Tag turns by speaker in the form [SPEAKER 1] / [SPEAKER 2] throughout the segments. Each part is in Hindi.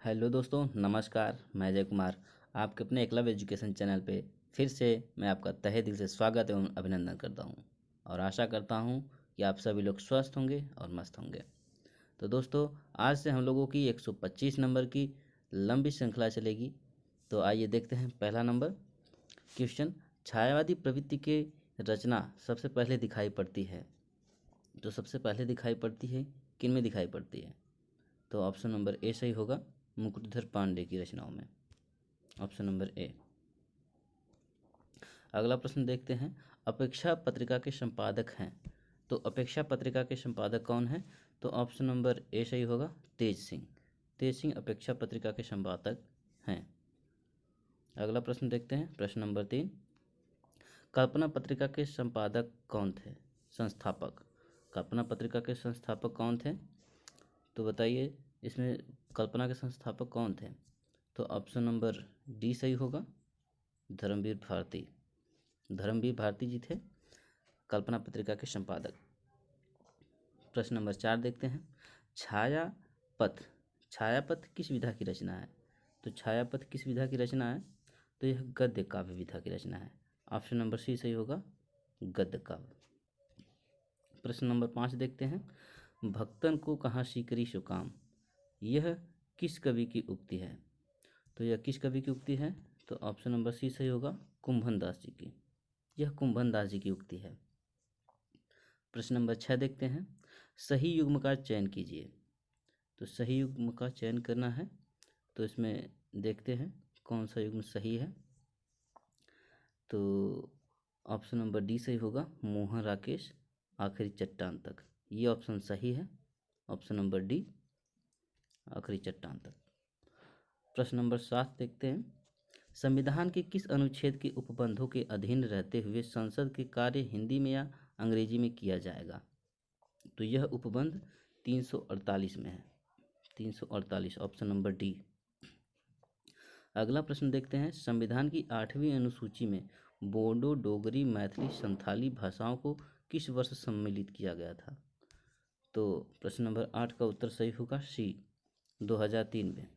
[SPEAKER 1] हेलो दोस्तों, नमस्कार। मैं अजय कुमार आपके अपने एकलव्य एजुकेशन चैनल पे फिर से मैं आपका तहे दिल से स्वागत एवं अभिनंदन करता हूँ और आशा करता हूँ कि आप सभी लोग स्वस्थ होंगे और मस्त होंगे। तो दोस्तों, आज से हम लोगों की 125 नंबर की लंबी श्रृंखला चलेगी। तो आइए देखते हैं पहला नंबर क्वेश्चन। छायावादी प्रवृत्ति की रचना सबसे पहले दिखाई पड़ती है। तो सबसे पहले दिखाई पड़ती है किन में दिखाई पड़ती है? तो ऑप्शन नंबर ए सही होगा, मुकुटधर पांडे की रचनाओं में। ऑप्शन नंबर ए। अगला प्रश्न देखते हैं। अपेक्षा पत्रिका के संपादक हैं। तो अपेक्षा पत्रिका के संपादक कौन है? तो ऑप्शन नंबर ए सही होगा, तेज सिंह। तेज सिंह अपेक्षा पत्रिका के संपादक हैं। अगला प्रश्न देखते हैं, प्रश्न नंबर 3। कल्पना पत्रिका के संपादक कौन थे? संस्थापक। कल्पना पत्रिका के संस्थापक कौन थे? तो बताइए, इसमें कल्पना के संस्थापक कौन थे? तो ऑप्शन नंबर डी सही होगा, धर्मवीर भारती। धर्मवीर भारती जी थे कल्पना पत्रिका के संपादक। प्रश्न नंबर 4 देखते हैं। छायापथ। छायापथ किस विधा की रचना है? तो छायापथ किस विधा की रचना है? तो यह गद्य काव्य विधा की रचना है। ऑप्शन नंबर सी सही होगा, गद्य काव्य। प्रश्न नंबर 5 देखते हैं। भक्तन को कहाँ सीकरी सो काम, यह किस कवि की उक्ति है? तो यह किस कवि की उक्ति है? तो ऑप्शन नंबर सी सही होगा, कुंभन दास जी की। यह कुंभन दास जी की उक्ति है। प्रश्न नंबर 6 देखते हैं। सही युग्म का चयन कीजिए। तो सही युग्म का चयन करना है, तो इसमें देखते हैं कौन सा युग्म सही है। तो ऑप्शन नंबर डी सही होगा, मोहन राकेश आखिरी चट्टान तक। ये ऑप्शन सही है, ऑप्शन नंबर डी आखिरी चट्टान तक। प्रश्न नंबर 7 देखते हैं। संविधान के किस अनुच्छेद के उपबंधों के अधीन रहते हुए संसद के कार्य हिंदी में या अंग्रेजी में किया जाएगा? तो यह उपबंध 348 में है। 348 ऑप्शन नंबर डी। अगला प्रश्न देखते हैं। संविधान की 8वीं अनुसूची में बोडो, डोगरी, मैथिली, संथाली भाषाओं को किस वर्ष सम्मिलित किया गया था? तो प्रश्न नंबर 8 का उत्तर सही होगा सी, 2003 में।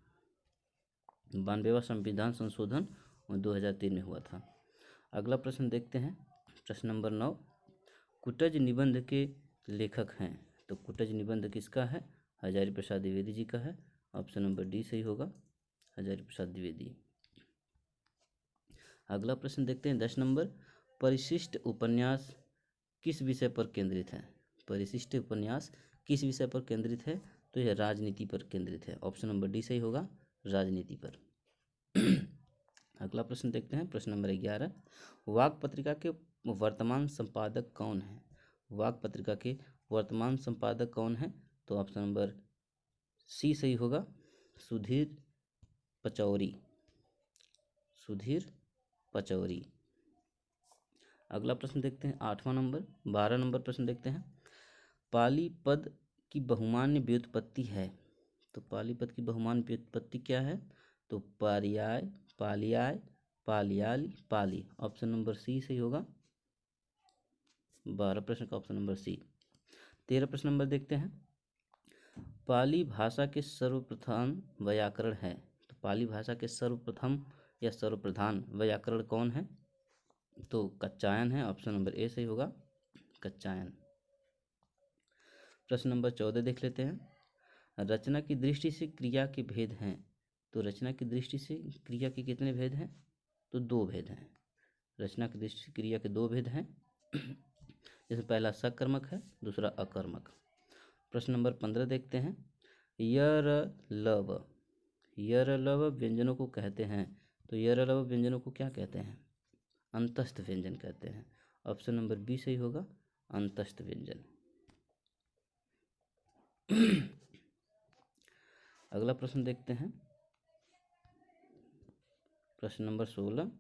[SPEAKER 1] 92वां संविधान संशोधन 2003 में हुआ था। अगला प्रश्न देखते हैं, प्रश्न नंबर 9। कुटज निबंध के लेखक हैं। तो कुटज निबंध किसका है? हजारी प्रसाद द्विवेदी जी का है। ऑप्शन नंबर डी सही होगा, हजारी प्रसाद द्विवेदी। अगला प्रश्न देखते हैं, 10 नंबर। परिशिष्ट उपन्यास किस विषय पर केंद्रित है? परिशिष्ट उपन्यास किस विषय पर केंद्रित है? तो यह राजनीति पर केंद्रित है। ऑप्शन नंबर डी सही होगा, राजनीति पर। अगला प्रश्न देखते हैं, प्रश्न नंबर 11। वाक पत्रिका के वर्तमान संपादक कौन है? वाक पत्रिका के वर्तमान संपादक कौन है? तो ऑप्शन नंबर सी सही होगा, सुधीर पचौरी। सुधीर पचौरी। अगला प्रश्न देखते हैं, 8वां नंबर। 12 नंबर प्रश्न देखते हैं। पाली पद की बहुमान्य व्युत्पत्ति है। तो पाली पद की बहुमान्य व्युत्पत्ति क्या है? तो पारियाय, पालियाय, पालियाल, पाली। ऑप्शन नंबर सी सही होगा, 12 प्रश्न का ऑप्शन नंबर सी। 13 प्रश्न नंबर देखते हैं। पाली भाषा के सर्वप्रधान व्याकरण है। तो पाली भाषा के सर्वप्रथम या सर्वप्रधान व्याकरण कौन है? तो कच्चायन है। ऑप्शन नंबर ए सही होगा, कच्चायन। प्रश्न नंबर 14 देख लेते हैं। रचना की दृष्टि से क्रिया के भेद हैं। तो रचना की दृष्टि से क्रिया के कितने भेद हैं? तो 2 भेद हैं। रचना की दृष्टि से क्रिया के 2 भेद हैं। जैसे पहला सकर्मक है, दूसरा अकर्मक। प्रश्न नंबर 15 देखते हैं। यर लव, यर लव व्यंजनों को कहते हैं। तो यर लव व्यंजनों को क्या कहते हैं? अंतस्थ व्यंजन कहते हैं। ऑप्शन नंबर बी सही होगा, अंतस्थ व्यंजन। अगला प्रश्न देखते हैं, प्रश्न नंबर 16।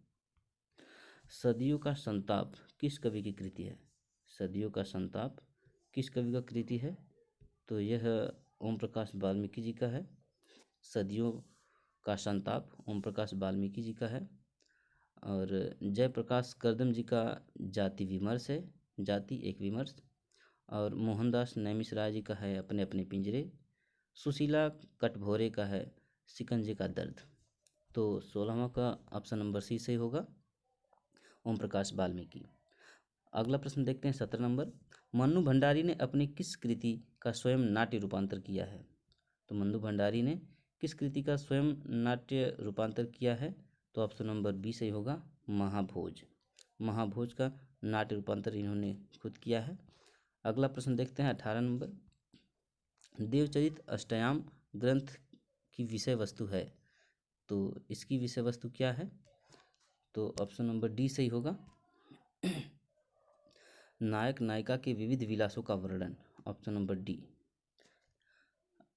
[SPEAKER 1] सदियों का संताप किस कवि की कृति है? सदियों का संताप किस कवि का कृति है? तो यह ओम प्रकाश वाल्मीकि जी का है। सदियों का संताप ओम प्रकाश वाल्मीकि जी का है। और जयप्रकाश करदम जी का जाति विमर्श है, जाति एक विमर्श। और मोहनदास नैमिष राय जी का है अपने अपने पिंजरे। सुशीला कटभोरे का है शिकंजे का दर्द। तो 16वां का ऑप्शन नंबर सी सही होगा, ओम प्रकाश वाल्मीकि। अगला प्रश्न देखते हैं 17 नंबर। मन्नू भंडारी ने अपनी किस कृति का स्वयं नाट्य रूपांतर किया है? तो मन्नू भंडारी ने किस कृति का स्वयं नाट्य रूपांतर किया है? तो ऑप्शन नंबर बी सही होगा, महाभोज। महाभोज का नाट्य रूपांतर इन्होंने खुद किया है। अगला प्रश्न देखते हैं 18 नंबर। देवचरित अष्टयाम ग्रंथ की विषय वस्तु है, तो इसकी विषय वस्तु क्या है? तो ऑप्शन नंबर डी सही होगा, नायक नायिका के विविध विलासों का वर्णन, ऑप्शन नंबर डी।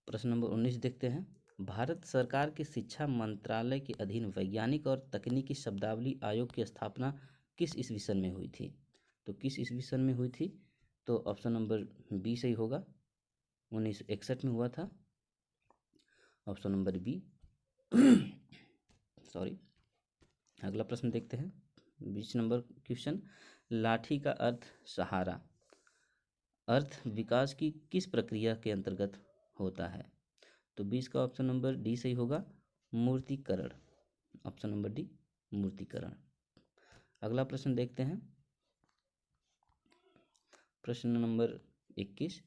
[SPEAKER 1] प्रश्न नंबर 19 देखते हैं। भारत सरकार के शिक्षा मंत्रालय के अधीन वैज्ञानिक और तकनीकी शब्दावली आयोग की स्थापना किस ईस्वी सन में हुई थी? तो किस ईस्वी सन में हुई थी? तो ऑप्शन नंबर बी सही होगा, 1961 में हुआ था, ऑप्शन नंबर बी। सॉरी। अगला प्रश्न देखते हैं 20 नंबर क्वेश्चन। लाठी का अर्थ सहारा अर्थ विकास की किस प्रक्रिया के अंतर्गत होता है? तो 20 का ऑप्शन नंबर डी सही होगा, मूर्तिकरण, ऑप्शन नंबर डी मूर्तिकरण। अगला प्रश्न देखते हैं प्रश्न नंबर 21।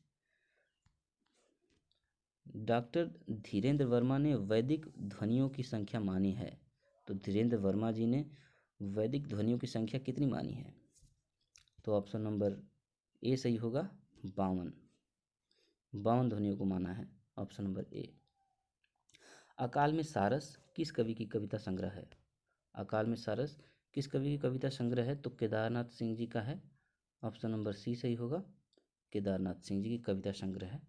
[SPEAKER 1] डॉक्टर धीरेन्द्र वर्मा ने वैदिक ध्वनियों की संख्या मानी है, तो धीरेन्द्र वर्मा जी ने वैदिक ध्वनियों की संख्या कितनी मानी है? तो ऑप्शन नंबर ए सही होगा, 52। 52 ध्वनियों को माना है, ऑप्शन नंबर ए। अकाल में सारस किस कवि की कविता संग्रह है? अकाल में सारस किस कवि की कविता संग्रह है? तो केदारनाथ सिंह जी का है, ऑप्शन नंबर सी सही होगा, केदारनाथ सिंह जी की कविता संग्रह है।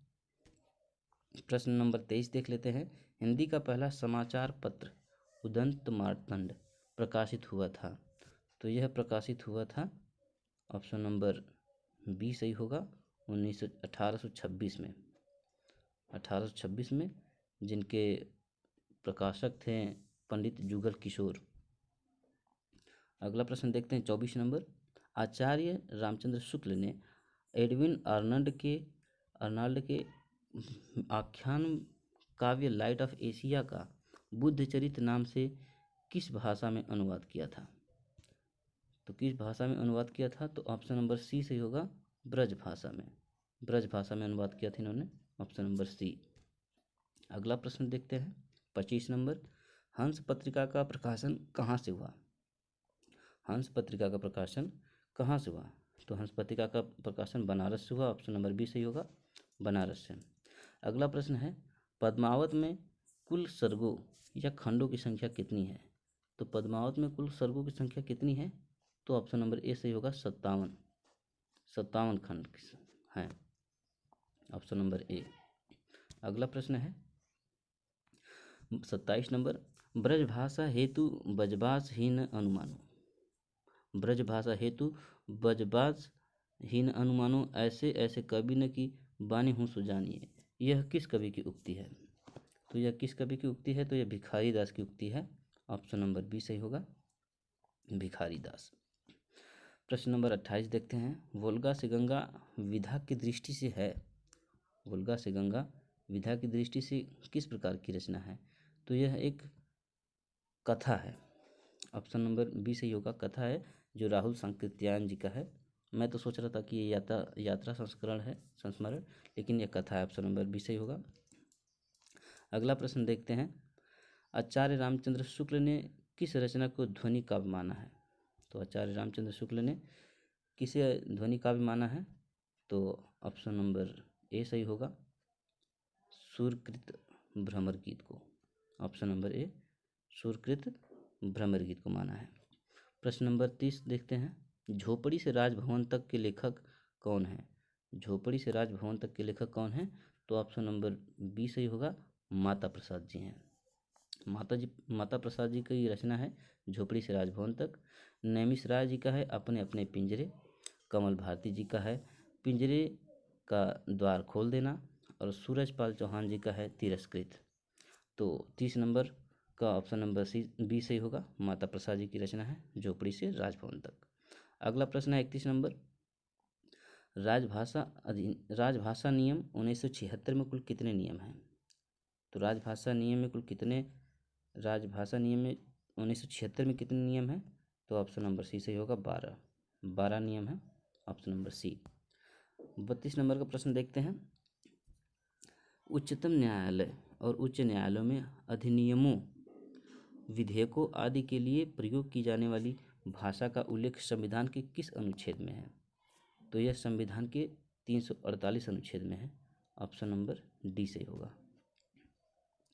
[SPEAKER 1] प्रश्न नंबर 23 देख लेते हैं। हिंदी का पहला समाचार पत्र उदंत मार्तंड प्रकाशित हुआ था, तो यह प्रकाशित हुआ था, ऑप्शन नंबर बी सही होगा, 1826 में। 1826 में, जिनके प्रकाशक थे पंडित जुगल किशोर। अगला प्रश्न देखते हैं 24 नंबर। आचार्य रामचंद्र शुक्ल ने एडविन अर्नाल्ड के आख्यान काव्य लाइट ऑफ एशिया का बुद्धचरित नाम से किस भाषा में अनुवाद किया था? तो किस भाषा में अनुवाद किया था? तो ऑप्शन नंबर सी सही होगा, ब्रज भाषा में। ब्रज भाषा में अनुवाद किया था इन्होंने, ऑप्शन नंबर सी। अगला प्रश्न देखते हैं 25 नंबर। हंस पत्रिका का प्रकाशन कहाँ से हुआ? हंस पत्रिका का प्रकाशन कहाँ से हुआ? तो हंस पत्रिका का प्रकाशन बनारस से हुआ, ऑप्शन नंबर बी सही होगा, बनारस से। अगला प्रश्न है, पद्मावत में कुल सर्गों या खंडों की संख्या कितनी है? तो पद्मावत में कुल सर्गों की संख्या कितनी है? तो ऑप्शन नंबर ए सही होगा, 57। 57 खंड हैं, ऑप्शन नंबर ए। अगला प्रश्न है 27 नंबर। ब्रजभाषा हेतु बजबासहीन अनुमानो। ब्रजभाषा हेतु बजबासहीन अनुमानो ऐसे ऐसे कवि न की बानी हूँ सुजानिए, यह किस कवि की उक्ति है? तो यह किस कवि की उक्ति है? तो यह भिखारी दास की उक्ति है, ऑप्शन नंबर बी सही होगा, भिखारी दास। प्रश्न नंबर 28 देखते हैं। वोल्गा से गंगा विधा की दृष्टि से है, वोल्गा से गंगा विधा की दृष्टि से किस प्रकार की रचना है? तो यह एक कथा है, ऑप्शन नंबर बी सही होगा, कथा है, जो राहुल सांकृत्यायन जी का है। मैं तो सोच रहा था कि ये यात्रा संस्करण है, संस्मरण, लेकिन यह कथा है, ऑप्शन नंबर बी सही होगा। अगला प्रश्न देखते हैं। आचार्य रामचंद्र शुक्ल ने किस रचना को ध्वनि काव्य माना है? तो आचार्य रामचंद्र शुक्ल ने किसे ध्वनि काव्य माना है? तो ऑप्शन नंबर ए सही होगा, सूर्यकृत भ्रमर गीत को, ऑप्शन नंबर ए सूर्यकृत भ्रमर गीत को माना है। प्रश्न नंबर 30 देखते हैं। झोपड़ी से राजभवन तक के लेखक कौन है? झोपड़ी से राजभवन तक के लेखक कौन है? तो ऑप्शन नंबर बी सही होगा, माता प्रसाद जी हैं। माता प्रसाद जी की रचना है झोपड़ी से राजभवन तक। नैमिष राय जी का है अपने अपने पिंजरे। कमल भारती जी का है पिंजरे का द्वार खोल देना। और सूरजपाल चौहान जी का है तिरस्कृत। तो 30 नंबर का ऑप्शन नंबर सी बी सही होगा, माता प्रसाद जी की रचना है झोपड़ी से राजभवन तक। अगला प्रश्न है 31 नंबर। राजभाषा नियम 1976 में कुल कितने नियम हैं? तो राजभाषा नियम में कुल कितने राजभाषा नियम में 1976 में कितने नियम हैं? तो ऑप्शन नंबर सी सही होगा, 12 नियम है, ऑप्शन नंबर सी। 32 नंबर का प्रश्न देखते हैं। उच्चतम न्यायालय और उच्च न्यायालयों में अधिनियमों, विधेयकों आदि के लिए प्रयोग की जाने वाली भाषा का उल्लेख संविधान के किस अनुच्छेद में है? तो यह संविधान के 348 अनुच्छेद में है, ऑप्शन नंबर डी सही होगा।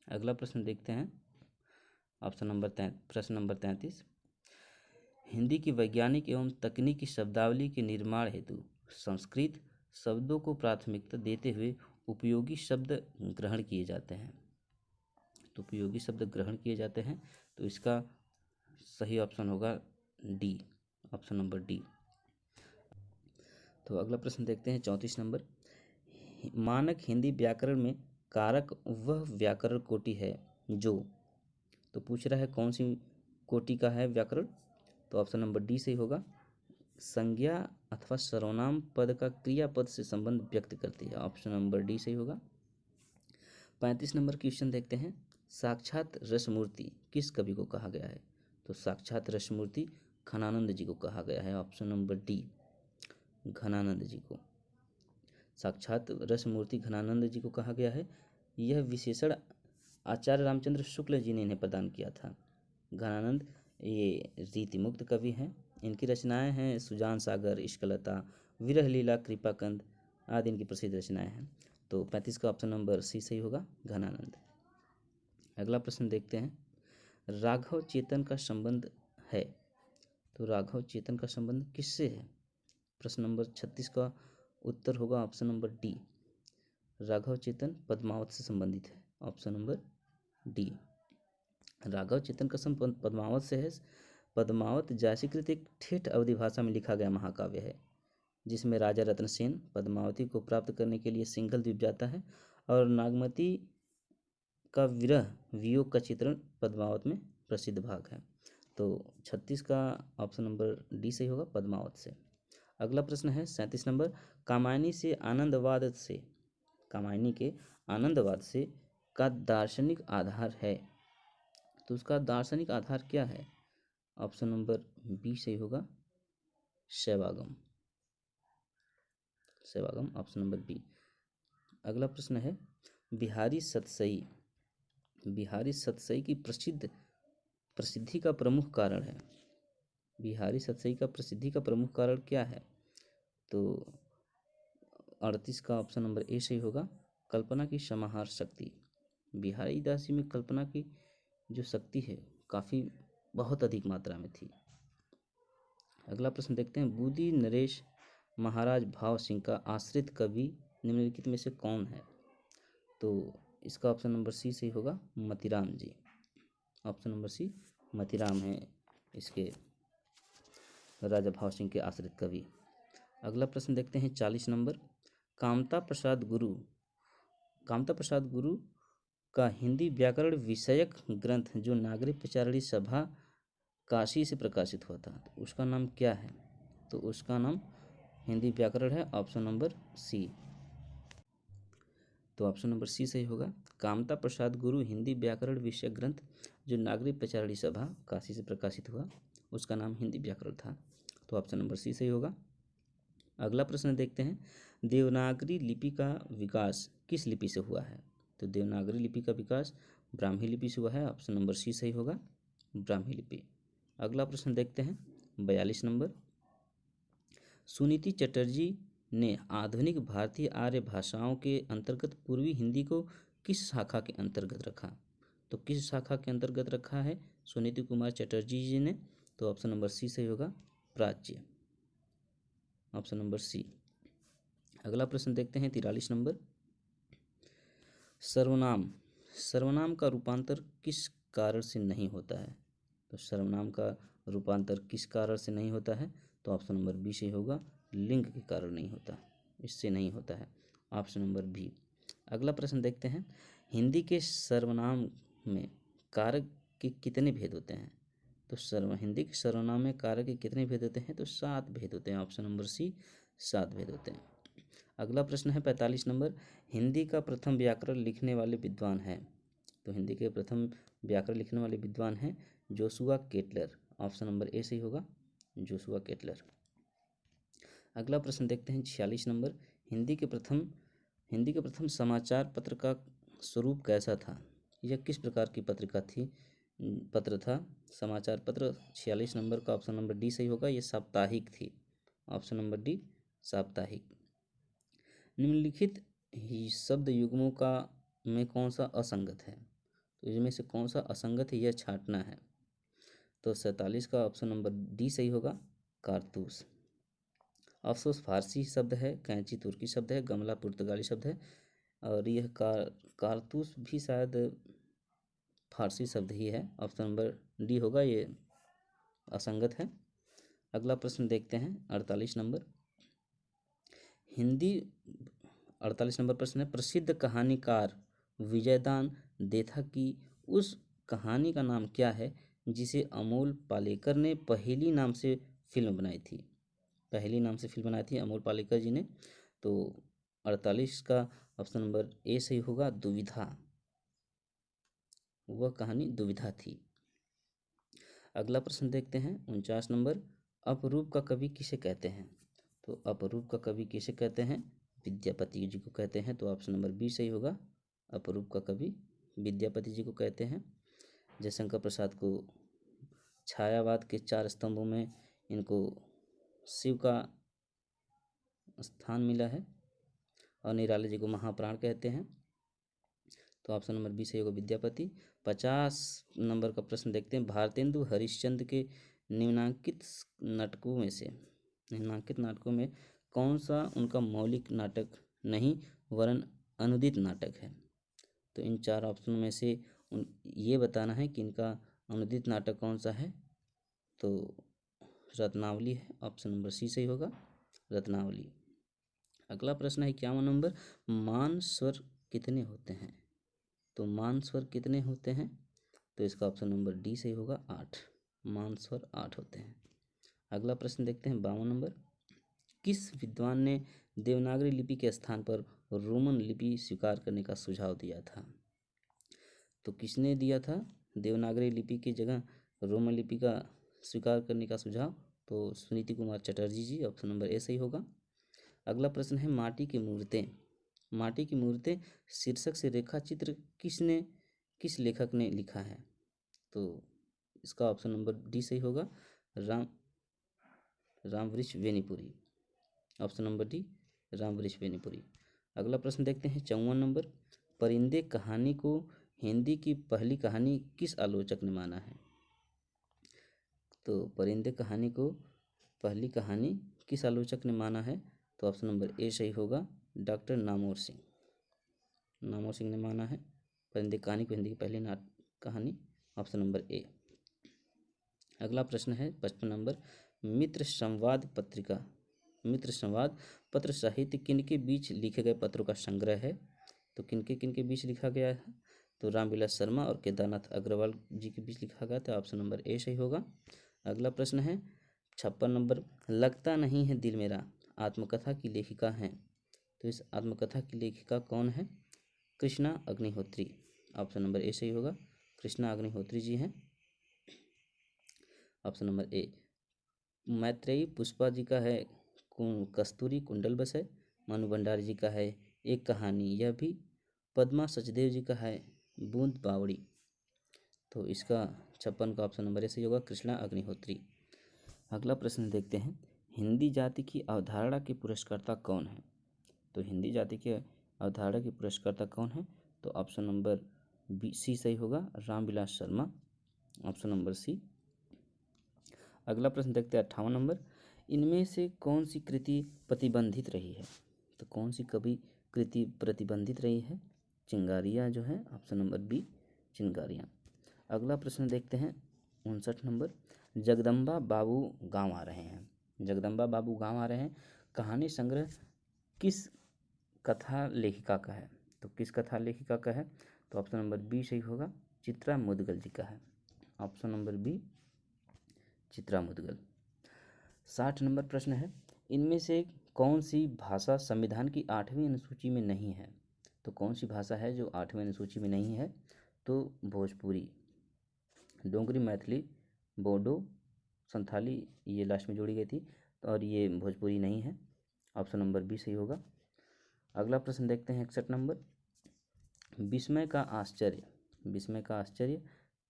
[SPEAKER 1] अगला प्रश्न देखते हैं, प्रश्न नंबर 33। हिंदी की वैज्ञानिक एवं तकनीकी शब्दावली के निर्माण हेतु संस्कृत शब्दों को प्राथमिकता देते हुए उपयोगी शब्द ग्रहण किए जाते हैं। तो उपयोगी शब्द ग्रहण किए जाते हैं, तो इसका सही ऑप्शन होगा डी, ऑप्शन नंबर डी। तो अगला प्रश्न देखते हैं 34 नंबर। मानक हिंदी व्याकरण में कारक वह व्याकरण कोटि है जो, तो पूछ रहा है कौन सी कोटि का है व्याकरण? तो ऑप्शन नंबर डी सही होगा, संज्ञा अथवा सर्वनाम पद का क्रियापद से संबंध व्यक्त करती है, ऑप्शन नंबर डी सही होगा। 35 नंबर क्वेश्चन देखते हैं। साक्षात रसमूर्ति किस कवि को कहा गया है? तो साक्षात रसमूर्ति घनानंद जी को कहा गया है, ऑप्शन नंबर डी, घनानंद जी को। साक्षात रसमूर्ति घनानंद जी को कहा गया है। यह विशेषण आचार्य रामचंद्र शुक्ल जी ने इन्हें प्रदान किया था। घनानंद ये रीतिमुक्त कवि हैं। इनकी रचनाएं हैं सुजान सागर, इश्कलता, विरह लीला, कृपाकंद आदि इनकी प्रसिद्ध रचनाएं हैं। तो 35 का ऑप्शन नंबर सी सही होगा, घनानंद। अगला प्रश्न देखते हैं। राघव चेतन का संबंध है, तो राघव चेतन का संबंध किससे है? प्रश्न नंबर 36 का उत्तर होगा ऑप्शन नंबर डी, राघव चेतन पद्मावत से संबंधित है, ऑप्शन नंबर डी। राघव चेतन का संबंध पद्मावत से है। पद्मावत जासीकृत एक ठेठ अवधि भाषा में लिखा गया महाकाव्य है, जिसमें राजा रत्नसेन पद्मावती को प्राप्त करने के लिए सिंघल द्वीप जाता है और नागमती का विरह वियोग का चित्रण पद्मावत में प्रसिद्ध भाग है। तो 36 का ऑप्शन नंबर डी सही होगा, पद्मावत से। अगला प्रश्न है 37 नंबर। कामायनी से आनंदवाद से, कामायनी के आनंदवाद से का दार्शनिक आधार है, तो उसका दार्शनिक आधार क्या है? ऑप्शन नंबर बी सही होगा, शैवागम, शैवागम, ऑप्शन नंबर बी। अगला प्रश्न है बिहारी सतसई, बिहारी सतसई की प्रसिद्धि का प्रमुख कारण है, बिहारी सतसई का प्रसिद्धि का प्रमुख कारण क्या है? तो 38 का ऑप्शन नंबर ए सही होगा, कल्पना की समाहार शक्ति। बिहारी दासी में कल्पना की जो शक्ति है काफ़ी बहुत अधिक मात्रा में थी। अगला प्रश्न देखते हैं। बूदी नरेश महाराज भाव सिंह का आश्रित कवि निम्नलिखित में से कौन है? तो इसका ऑप्शन नंबर सी सही होगा, मतीराम जी, ऑप्शन नंबर सी, मतीराम हैं इसके राजा भाव सिंह के आश्रित कवि। अगला प्रश्न देखते हैं 40 नंबर। कामता प्रसाद गुरु का हिंदी व्याकरण विषयक ग्रंथ जो नागरी प्रचारणी सभा काशी से प्रकाशित हुआ था, तो उसका नाम क्या है? तो उसका नाम हिंदी व्याकरण है, ऑप्शन नंबर सी, तो ऑप्शन नंबर सी सही होगा। कामता प्रसाद गुरु हिंदी व्याकरण विषयक ग्रंथ जो नागरी प्रचारणी सभा काशी से प्रकाशित हुआ, उसका नाम हिंदी व्याकरण था, तो ऑप्शन नंबर सी सही होगा। अगला प्रश्न देखते हैं। देवनागरी लिपि का विकास किस लिपि से हुआ है? तो देवनागरी लिपि का विकास ब्राह्मी लिपि से हुआ है, ऑप्शन नंबर सी सही होगा, ब्राह्मी लिपि। अगला प्रश्न देखते हैं 42 नंबर। सुनीति चटर्जी ने आधुनिक भारतीय आर्य भाषाओं के अंतर्गत पूर्वी हिंदी को किस शाखा के अंतर्गत रखा? तो किस शाखा के अंतर्गत रखा है सुनीति कुमार चटर्जी जी ने? तो ऑप्शन नंबर सी सही होगा, प्राच्य, ऑप्शन नंबर सी। अगला प्रश्न देखते हैं 43 नंबर। सर्वनाम का रूपांतर किस कारण से नहीं होता है? तो सर्वनाम का रूपांतर किस कारण से नहीं होता है? तो ऑप्शन नंबर बी से होगा, लिंग के कारण नहीं होता, इससे नहीं होता है, ऑप्शन नंबर बी। अगला प्रश्न देखते हैं। हिंदी के सर्वनाम में कारक के कितने भेद होते हैं? तो हिंदी के सर्वनाम में कारक के कितने भेद होते हैं? तो 7 भेद होते हैं, ऑप्शन नंबर सी, 7 भेद होते हैं। अगला प्रश्न है 45 नंबर। हिंदी का प्रथम व्याकरण लिखने वाले विद्वान हैं? तो हिंदी के प्रथम व्याकरण लिखने वाले विद्वान हैं Joshua Kettler. Option number A सही होगा, जोशुआ केटलर। अगला प्रश्न देखते हैं 46 नंबर। हिंदी के प्रथम समाचार पत्र का स्वरूप कैसा था? यह किस प्रकार की पत्रिका थी, पत्र था? समाचार पत्र 46 नंबर का ऑप्शन नंबर डी सही होगा, ये साप्ताहिक थी। ऑप्शन नंबर डी साप्ताहिक। निम्नलिखित ही शब्द युग्मों का में कौन सा असंगत है? तो इनमें से कौन सा असंगत है, यह छांटना है। तो 47 का ऑप्शन नंबर डी सही होगा, कारतूस। अफसोस फारसी शब्द है, कैंची तुर्की शब्द है, गमला पुर्तगाली शब्द है, और यह कारतूस भी शायद फारसी शब्द ही है। ऑप्शन नंबर डी होगा, ये असंगत है। अगला प्रश्न देखते हैं 48 नंबर। हिंदी 48 नंबर प्रश्न है, प्रसिद्ध कहानीकार विजयदान देथा की उस कहानी का नाम क्या है जिसे अमोल पालेकर ने पहेली नाम से फिल्म बनाई थी? पहेली नाम से फिल्म बनाई थी अमोल पालेकर जी ने। तो 48 का ऑप्शन नंबर ए सही होगा, दुविधा। वह कहानी दुविधा थी। अगला प्रश्न देखते हैं 49 नंबर। अपरूप का कवि किसे कहते हैं? तो अपरूप का कवि किसे कहते हैं? विद्यापति जी को कहते हैं। तो ऑप्शन नंबर बी सही होगा, अपरूप का कवि विद्यापति जी को कहते हैं। जयशंकर प्रसाद को छायावाद के 4 स्तंभों में इनको शिव का स्थान मिला है, और निराले जी को महाप्राण कहते हैं। तो ऑप्शन नंबर बी सही होगा, विद्यापति। 50 नंबर का प्रश्न देखते हैं। भारतेंदु हरिश्चंद्र के निम्नांकित नाटकों में कौन सा उनका मौलिक नाटक नहीं वरन अनुदित नाटक है? तो इन 4 ऑप्शन में से ये बताना है कि इनका अनुदित नाटक कौन सा है। तो रत्नावली है, ऑप्शन नंबर सी सही होगा, रत्नावली। अगला प्रश्न है 51 नंबर। मान स्वर कितने होते हैं? तो मान स्वर कितने होते हैं? तो इसका ऑप्शन नंबर डी सही होगा, 8। मान स्वर 8 होते हैं। अगला प्रश्न देखते हैं 52 नंबर। किस विद्वान ने देवनागरी लिपि के स्थान पर रोमन लिपि स्वीकार करने का सुझाव दिया था? तो किसने दिया था देवनागरी लिपि की जगह रोमन लिपि का स्वीकार करने का सुझाव? तो सुनीति कुमार चटर्जी जी। ऑप्शन नंबर ए सही होगा। अगला प्रश्न है माटी की मूर्तें शीर्षक से रेखा चित्र किस लेखक ने लिखा है? तो इसका ऑप्शन नंबर डी सही होगा, Ramvriksh Benipuri. Option number D, Ramvriksh Benipuri. अगला प्रश्न देखते हैं 54 नंबर। परिंदे कहानी को हिंदी की पहली कहानी किस आलोचक ने माना है? तो परिंदे कहानी को पहली कहानी किस आलोचक ने माना है? तो ऑप्शन नंबर ए सही होगा, डॉक्टर नामोर सिंह ने माना है परिंदे कहानी को हिंदी की पहली कहानी। ऑप्शन नंबर ए। अगला प्रश्न है 55 नंबर। मित्र संवाद पत्र साहित्य किनके बीच लिखे गए पत्रों का संग्रह है? तो किनके बीच लिखा गया है? तो रामविलास शर्मा और केदारनाथ अग्रवाल जी के बीच लिखा गया था। ऑप्शन नंबर ए सही होगा। अगला प्रश्न है 56 नंबर। लगता नहीं है दिल मेरा आत्मकथा की लेखिका हैं? तो इस आत्मकथा की लेखिका कौन है? Krishna Agnihotri. Option number A सही होगा, कृष्णा अग्निहोत्री जी हैं। Option number A. Maitreyi Pushpa ji का है कस्तूरी कुंडल बस है। मनु भंडारी जी का है एक कहानी यह भी। पद्मा सचदेव जी का है बूंद बावड़ी। तो इसका 56 का ऑप्शन नंबर ए सही होगा, कृष्णा अग्निहोत्री। अगला प्रश्न देखते हैं। हिंदी जाति की अवधारणा के पुरस्कर्ता कौन है? तो हिंदी जाति के अवधारणा के पुरस्कर्ता कौन है? तो ऑप्शन नंबर बी सी सही होगा, Ramvilas Sharma. Option number C. अगला प्रश्न देखते हैं 58 नंबर। इनमें से कौन सी कृति प्रतिबंधित रही है? तो कौन सी कवि कृति प्रतिबंधित रही है? चिंगारियाँ जो है, ऑप्शन नंबर बी चिंगारियाँ। अगला प्रश्न देखते हैं 59 नंबर। जगदम्बा बाबू गाँव आ रहे हैं कहानी संग्रह किस कथा लेखिका का है? तो किस कथा लेखिका का है? तो ऑप्शन नंबर बी सही होगा, चित्रा मुदगल जी का है। Option number B Chitra Mudgal. 60 number प्रश्न है। इनमें से कौन सी भाषा संविधान की 8वीं अनुसूची में नहीं है? तो कौन सी भाषा है जो 8वीं अनुसूची में नहीं है? तो भोजपुरी, डोगरी, मैथिली, बोडो, संथाली ये लास्ट में जोड़ी गई थी, और ये भोजपुरी नहीं है। ऑप्शन नंबर बी सही होगा। अगला प्रश्न देखते हैं 61 नंबर। विस्मय का आश्चर्य, विस्मय का आश्चर्य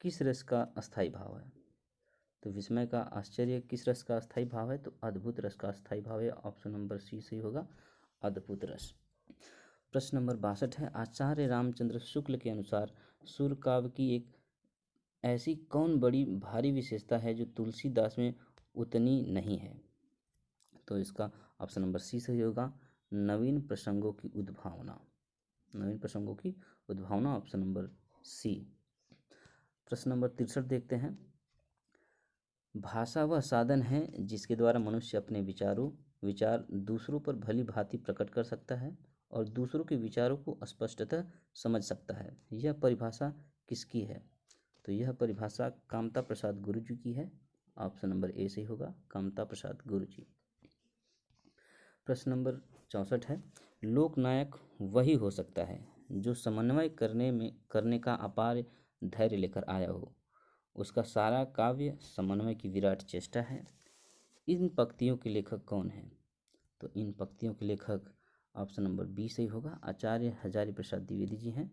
[SPEAKER 1] किस रस का अस्थाई भाव है? तो विस्मय का आश्चर्य किस रस का अस्थाई भाव है? तो अद्भुत रस का अस्थाई भाव है। ऑप्शन नंबर सी सही होगा, अद्भुत रस। प्रश्न नंबर 62 है, आचार्य रामचंद्र शुक्ल के अनुसार सूर्य काव्य की एक ऐसी कौन बड़ी भारी विशेषता है जो तुलसीदास में उतनी नहीं है? तो इसका ऑप्शन नंबर सी सही होगा, नवीन प्रसंगों की उद्भावना, नवीन प्रसंगों की उद्भावना, ऑप्शन नंबर सी। प्रश्न नंबर 63 देखते हैं। भाषा वह साधन है जिसके द्वारा मनुष्य अपने विचार दूसरों पर भली भांति प्रकट कर सकता है और दूसरों के विचारों को स्पष्टतः समझ सकता है। यह परिभाषा किसकी है? तो यह परिभाषा कामता प्रसाद गुरु जी की है। ऑप्शन नंबर ए सही होगा, कामता प्रसाद गुरु जी। प्रश्न नंबर 64 है, लोकनायक वही हो सकता है जो समन्वय करने का अपार धैर्य लेकर आया हो। उसका सारा काव्य समन्वय की विराट चेष्टा है। इन पंक्तियों के लेखक कौन है? तो इन पंक्तियों के लेखक ऑप्शन नंबर बी सही होगा, आचार्य हजारी प्रसाद द्विवेदी जी हैं।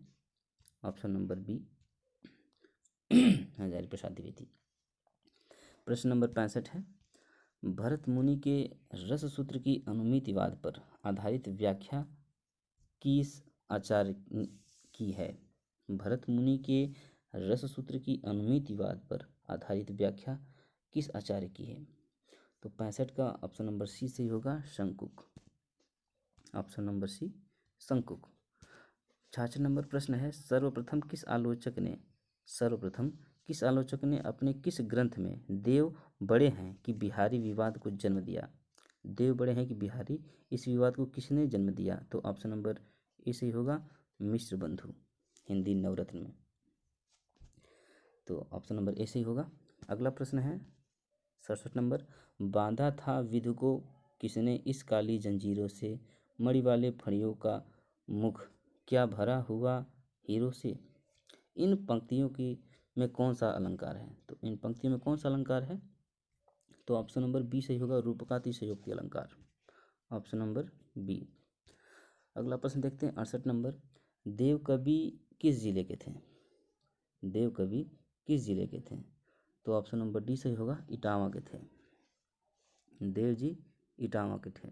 [SPEAKER 1] Option number B Hazari Prasad Dwivedi. प्रश्न नंबर 65 है, भरत मुनि के रस सूत्र की अनुमितिवाद पर आधारित व्याख्या किस आचार्य की है? भरत मुनि के रस सूत्र की अनुमितिवाद पर आधारित व्याख्या किस आचार्य की है? तो 65 का ऑप्शन नंबर सी सही होगा, Shankuk. Option number C, Shankuk. 66 number प्रश्न है, सर्वप्रथम किस आलोचक ने अपने किस ग्रंथ में देव बड़े हैं कि बिहारी विवाद को जन्म दिया? देव बड़े हैं कि बिहारी, इस विवाद को किसने जन्म दिया? तो ऑप्शन नंबर ए सही होगा, मिश्र बंधु, हिंदी नवरत्न में। तो ऑप्शन नंबर ए सही होगा। अगला प्रश्न है 67 नंबर, बांधा था विधु को किसने इस काली जंजीरों से, मणि वाले फणियों का मुख क्या भरा हुआ हीरों से। इन पंक्तियों की में कौन सा अलंकार है? तो इन पंक्तियों में कौन सा अलंकार है? तो ऑप्शन नंबर बी सही होगा, रूपकातिशयोक्ति अलंकार, ऑप्शन नंबर बी। अगला प्रश्न देखते हैं 68 नंबर, देव कवि किस जिले के थे? देव कवि किस जिले के थे? तो ऑप्शन नंबर डी सही होगा, इटावा के थे। देव जी इटावा के थे।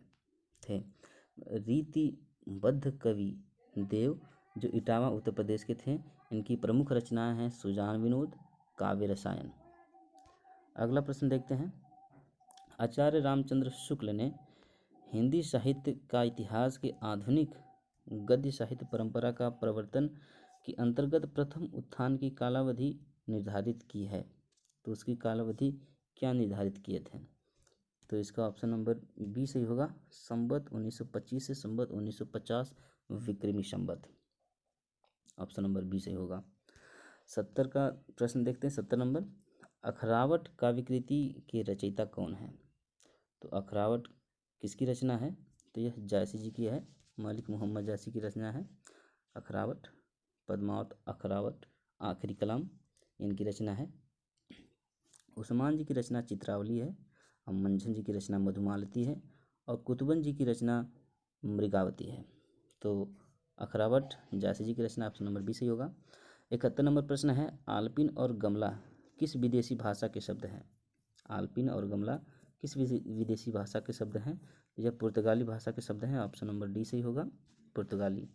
[SPEAKER 1] रीतिबद्ध कवि देव जो इटावा उत्तर प्रदेश के थे। इनकी प्रमुख रचनाएं हैं सुजान विनोद, काव्य रसायन। अगला प्रश्न देखते हैं, आचार्य रामचंद्र शुक्ल ने हिंदी साहित्य का इतिहास के आधुनिक गद्य साहित्य परंपरा का प्रवर्तन के अंतर्गत प्रथम उत्थान की कालावधि निर्धारित की है। तो उसकी कालावधि क्या निर्धारित किए थे? तो इसका ऑप्शन नंबर बी सही होगा, संवत 1925 से संवत 1950 विक्रमी संवत, ऑप्शन नंबर बी सही होगा। 70 का प्रश्न देखते हैं। 70 नंबर, अखरावट काव्यकृति के रचयिता कौन है? तो अखरावट किसकी रचना है? तो यह जायसी जी की है, मलिक मोहम्मद जायसी की रचना है अखरावट। पद्मावत अखरावट, आखिरी कलाम, इनकी रचना है। उस्मान जी की रचना चित्रावली है, और मंझन जी की रचना मधुमालती है, और कुतुबन जी की रचना मृगावती है। तो अखरावट जायसी जी की रचना ऑप्शन नंबर बी सही होगा। 71 नंबर प्रश्न है, आलपिन और गमला किस विदेशी भाषा के शब्द हैं? आलपिन और गमला किस विदेशी भाषा के शब्द हैं? यह पुर्तगाली भाषा के शब्द हैं, ऑप्शन नंबर डी सही होगा, पुर्तगाली।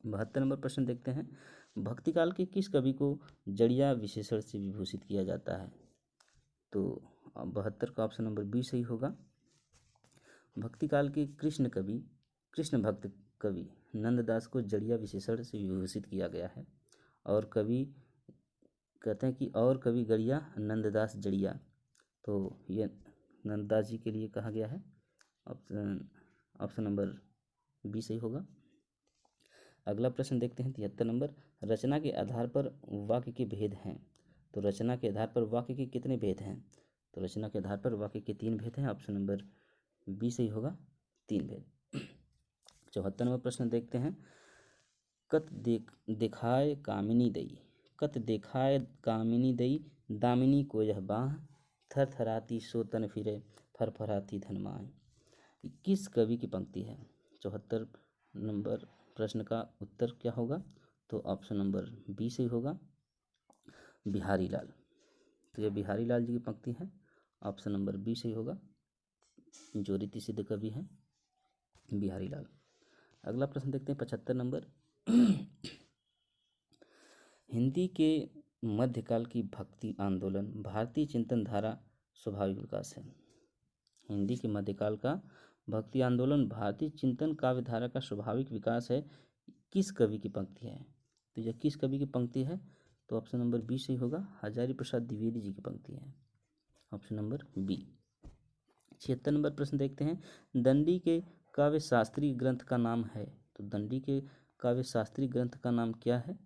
[SPEAKER 1] 72 नंबर प्रश्न देखते हैं, भक्तिकाल के किस कवि को जड़िया विशेषण से विभूषित किया जाता है? तो 72 का ऑप्शन नंबर बी सही होगा। भक्तिकाल के कृष्ण भक्त कवि नंददास को जड़िया विशेषण से विभूषित किया गया है, और कवि कहते हैं कि और कवि गड़िया नंददास जड़िया, तो ये नंददास जी के लिए कहा गया है। ऑप्शन नंबर बी सही होगा। अगला प्रश्न देखते हैं 73 नंबर, रचना के आधार पर वाक्य के भेद हैं। तो रचना के आधार पर वाक्य के कितने भेद हैं? तो रचना के आधार पर वाक्य के 3 भेद हैं, ऑप्शन नंबर बी सही होगा, 3 भेद। 74 नंबर प्रश्न देखते हैं, कत देखाय कामिनी दई कत देखाय कामिनी दई, दामिनी को यह बाह, थरथराती सो तन फिरे, फरफराती धन माह। किस कवि की पंक्ति है? 74 नंबर प्रश्न का उत्तर क्या होगा? तो ऑप्शन नंबर बी सही होगा, बिहारी लाल। तो यह बिहारी लाल जी की पंक्ति है, ऑप्शन नंबर बी सही होगा। जो रीति सिद्ध कवि हैं बिहारी लाल। अगला प्रश्न देखते हैं 75 नंबर। हिंदी के मध्यकाल की भक्ति आंदोलन भारतीय चिंतन धारा स्वाभाविक विकास है। हिंदी के मध्यकाल का भक्ति आंदोलन भारतीय चिंतन काव्य धारा का स्वाभाविक विकास है, किस कवि की पंक्ति है? तो यह किस कवि की पंक्ति है? तो ऑप्शन नंबर बी सही होगा, हजारी प्रसाद द्विवेदी जी की पंक्ति है, ऑप्शन नंबर बी। 76 नंबर प्रश्न देखते हैं। दंडी के काव्य शास्त्रीय ग्रंथ का नाम है। तो दंडी के काव्य शास्त्रीय ग्रंथ का नाम क्या है?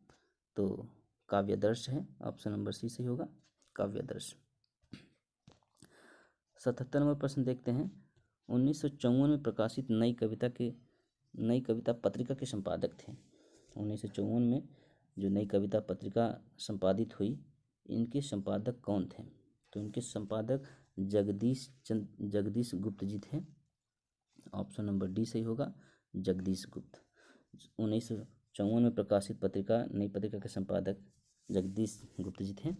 [SPEAKER 1] तो काव्यादर्श है, ऑप्शन नंबर सी सही होगा, काव्यादर्श। 77 नंबर प्रश्न देखते हैं। 1954 में प्रकाशित नई कविता पत्रिका के संपादक थे। 1954 में जो नई कविता पत्रिका संपादित हुई, इनके संपादक कौन थे? तो इनके संपादक जगदीश गुप्त जी थे, ऑप्शन नंबर डी सही होगा, जगदीश गुप्त। 1954 में प्रकाशित नई पत्रिका के संपादक जगदीश गुप्त जी थे,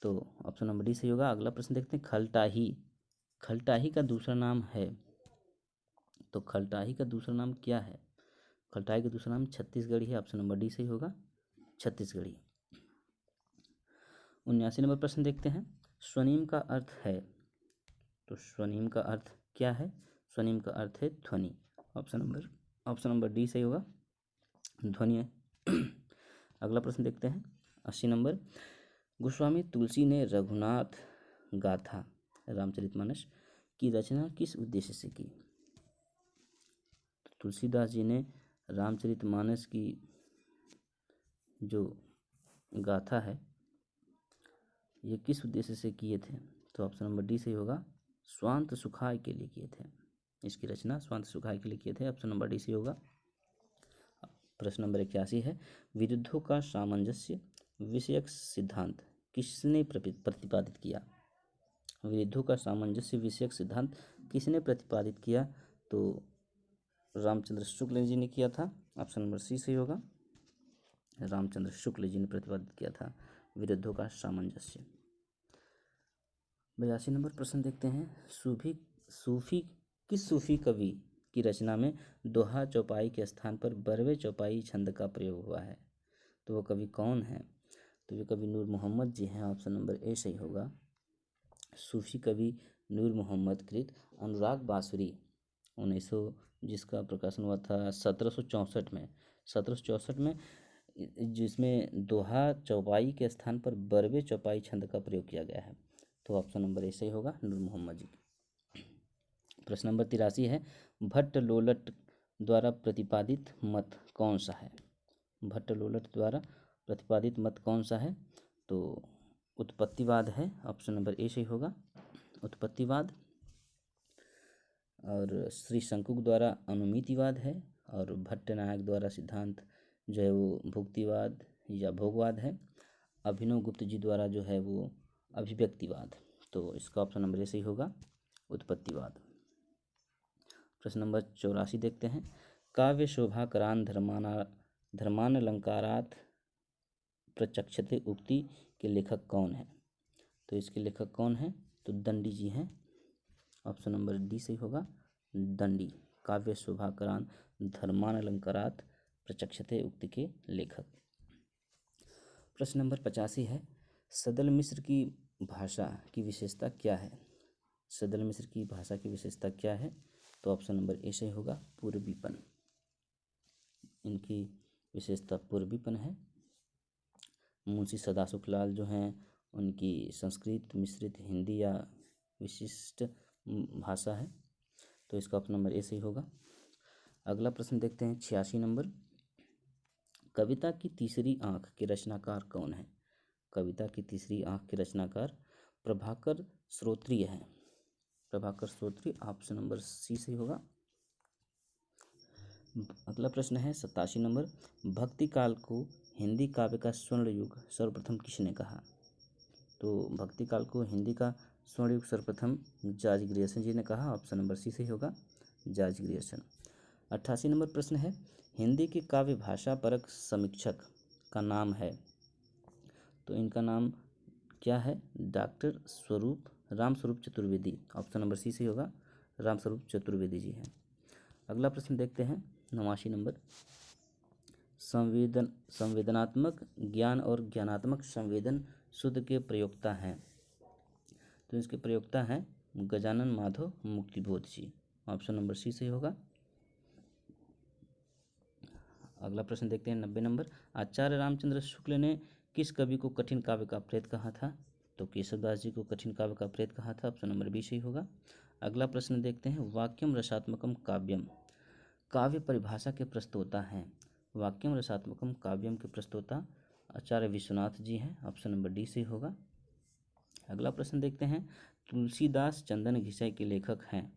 [SPEAKER 1] तो ऑप्शन नंबर डी सही होगा। अगला प्रश्न देखते हैं। खलटाही का दूसरा नाम है। तो खलटाही का दूसरा नाम क्या है? खलटाही का दूसरा नाम छत्तीसगढ़ी है, ऑप्शन नंबर डी सही होगा, छत्तीसगढ़ी। 79 नंबर प्रश्न देखते हैं। स्वनिम का अर्थ है। तो स्वनिम का अर्थ क्या है? स्वनिम का अर्थ है ध्वनि, ऑप्शन नंबर डी सही होगा, ध्वनि है। अगला प्रश्न देखते हैं 80 नंबर। गोस्वामी तुलसी ने रघुनाथ गाथा रामचरितमानस की रचना किस उद्देश्य से की? तुलसीदास जी ने रामचरितमानस की जो गाथा है ये किस उद्देश्य से किए थे? तो ऑप्शन नंबर डी सही होगा, स्वांत सुखाय के लिए किए थे। इसकी रचना स्वांत सुखाय के लिए किए थे, ऑप्शन नंबर डी सही होगा। प्रश्न नंबर 81 है। विरुद्धों का सामंजस्य विषयक सिद्धांत किसने प्रतिपादित किया? विरुद्धों का सामंजस्य विषयक सिद्धांत किसने प्रतिपादित किया? तो रामचंद्र शुक्ल जी ने किया था, ऑप्शन नंबर सी सही होगा, रामचंद्र शुक्ल जी ने प्रतिपादित किया था विरुद्धों का सामंजस्य। 82 नंबर प्रश्न देखते हैं। किस सूफी कवि की रचना में दोहा चौपाई के स्थान पर बरवे चौपाई छंद का प्रयोग हुआ है? तो वो कवि कौन है? तो ये कवि नूर मोहम्मद जी हैं, ऑप्शन नंबर ए सही होगा। सूफी कवि नूर मोहम्मद कृत अनुराग बांसुरी 1900 जिसका प्रकाशन हुआ था 1764 में, जिसमें दोहा चौपाई के स्थान पर बरवे चौपाई छंद का प्रयोग किया गया है, तो ऑप्शन नंबर ए सही होगा, नूर मोहम्मद जी। प्रश्न नंबर 83 है। भट्ट लोलट द्वारा प्रतिपादित मत कौन सा है? भट्ट लोलट द्वारा प्रतिपादित मत कौन सा है? तो उत्पत्तिवाद है, ऑप्शन नंबर ए सही होगा, उत्पत्तिवाद। और श्री शंकुक द्वारा अनुमितिवाद है, और भट्ट नायक द्वारा सिद्धांत जो है वो भुक्तिवाद या भोगवाद है। अभिनव गुप्त जी द्वारा जो है वो अभिव्यक्तिवाद, तो इसका ऑप्शन नंबर ए सही होगा, उत्पत्तिवाद। प्रश्न नंबर 84 देखते हैं। काव्य शोभाकरान धर्मान अलंकारात प्रचक्षते उक्ति के लेखक कौन है? तो इसके लेखक कौन है? तो दंडी जी हैं, ऑप्शन नंबर डी सही होगा, दंडी। काव्य शोभाकरान धर्मान अलंकारात प्रचक्षते उक्ति के लेखक। प्रश्न नंबर 85 है। सदल मिश्र की भाषा की विशेषता क्या है? सदल मिश्र की भाषा की विशेषता क्या है? तो ऑप्शन नंबर ए सही होगा, पूर्वीपन। इनकी विशेषता पूर्वीपन है। मुंशी सदाशिवलाल जो हैं उनकी संस्कृत मिश्रित हिंदी या विशिष्ट भाषा है, तो इसका ऑप्शन नंबर ए सही होगा। अगला प्रश्न देखते हैं 86 नंबर। कविता की तीसरी आंख के रचनाकार कौन है? कविता की तीसरी आंख के रचनाकार प्रभाकर श्रोत्रिय हैं, प्रभाकर श्रोत्रिय, ऑप्शन नंबर सी सही होगा। अगला प्रश्न है 87 नंबर। भक्ति काल को हिंदी काव्य का स्वर्ण युग सर्वप्रथम किसने कहा? तो भक्ति काल को हिंदी का स्वर्ण युग सर्वप्रथम जॉर्ज ग्रियर्सन जी ने कहा। ऑप्शन नंबर सी सही होगा, जॉर्ज ग्रियर्सन। 88 नंबर प्रश्न है, हिंदी की काव्य भाषा परक समीक्षक का नाम है। तो इनका नाम क्या है? Doctor Ramswaroop Chaturvedi. Option number C सही होगा, रामस्वरूप चतुर्वेदी जी हैं। अगला प्रश्न देखते हैं 89 नंबर, संवेदनात्मक ज्ञान और ज्ञानात्मक संवेदन शुद्ध के प्रयोक्ता हैं। तो इसके प्रयोक्ता हैं गजानन माधव मुक्तिबोध जी। ऑप्शन नंबर सी सही होगा। अगला प्रश्न देखते हैं 90 नंबर, आचार्य रामचंद्र शुक्ल ने किस कवि को कठिन काव्य का प्रेत कहा था? तो केशवदास जी को कठिन काव्य का प्रेत कहा था। ऑप्शन नंबर बी सही होगा। अगला प्रश्न देखते हैं, वाक्यम रसात्मकम काव्यम काव्य परिभाषा के प्रस्तोता हैं। वाक्यम रसात्मकम काव्यम के प्रस्तोता आचार्य विश्वनाथ जी हैं। ऑप्शन नंबर डी सही होगा। अगला प्रश्न देखते हैं, तुलसीदास चंदन घिसै के लेखक हैं।